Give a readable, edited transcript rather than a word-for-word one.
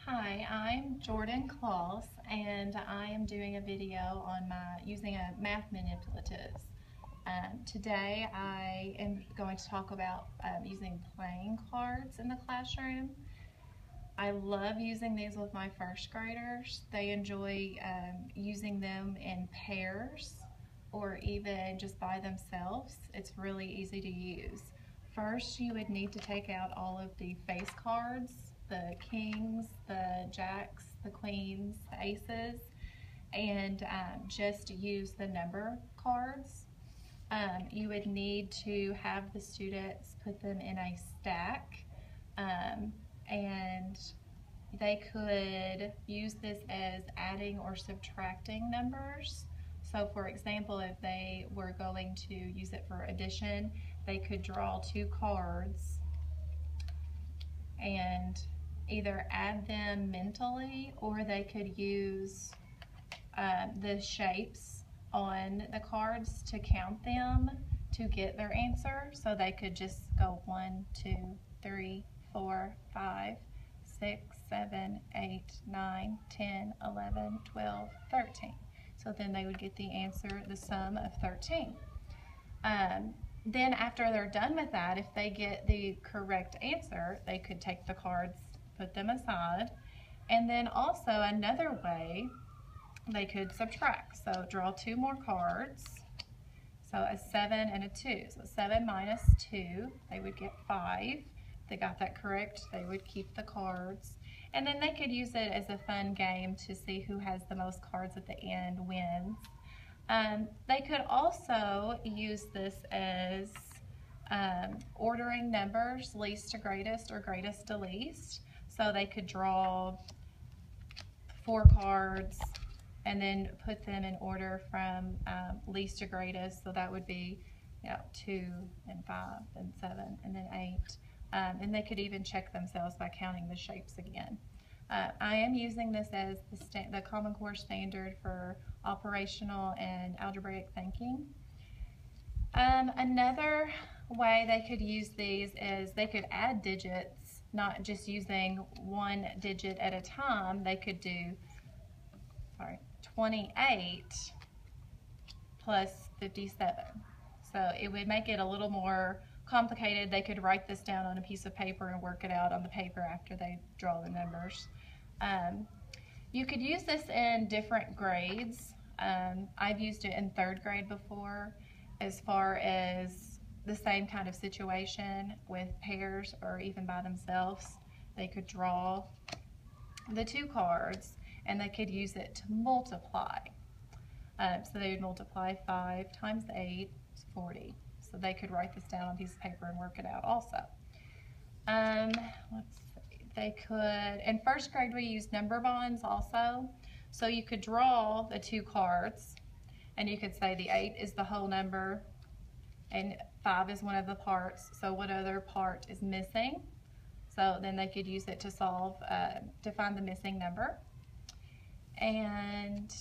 Hi, I'm Jordan Klaas, and I am doing a video on using a math manipulatives. Today I am going to talk about using playing cards in the classroom. I love using these with my first graders. They enjoy using them in pairs or even just by themselves. It's really easy to use. First, you would need to take out all of the face cards, the kings, the jacks, the queens, the aces, and just use the number cards. You would need to have the students put them in a stack, and they could use this as adding or subtracting numbers. So for example, if they were going to use it for addition, they could draw two cards and either add them mentally, or they could use the shapes on the cards to count them to get their answer. So they could just go 1, 2, 3, 4, 5, 6, 7, 8, 9, 10, 11, 12, 13. So then they would get the answer, the sum of 13. Then after they're done with that, if they get the correct answer, they could take the cards, put them aside, and then also another way they could subtract. So draw two more cards, so a 7 and a 2. So 7 minus 2, they would get 5. If they got that correct, they would keep the cards. And then they could use it as a fun game to see who has the most cards at the end wins. They could also use this as ordering numbers, least to greatest or greatest to least. So they could draw 4 cards and then put them in order from least to greatest. So that would be 2 and 5 and 7 and then 8. And they could even check themselves by counting the shapes again. I am using this as the Common Core standard for operational and algebraic thinking. Another way they could use these is they could add digits, not just using one digit at a time. They could do 28 plus 57. So it would make it a little more complicated. They could write this down on a piece of paper and work it out on the paper after they draw the numbers. You could use this in different grades. I've used it in 3rd grade before, as far as the same kind of situation with pairs or even by themselves. They could draw the 2 cards and they could use it to multiply. So they would multiply 5 times 8 is 40. So they could write this down on a piece of paper and work it out also. Let's see, they could, in 1st grade we used number bonds also. So you could draw the 2 cards and you could say the 8 is the whole number and 5 is one of the parts. So what other part is missing? So then they could use it to solve, to find the missing number. And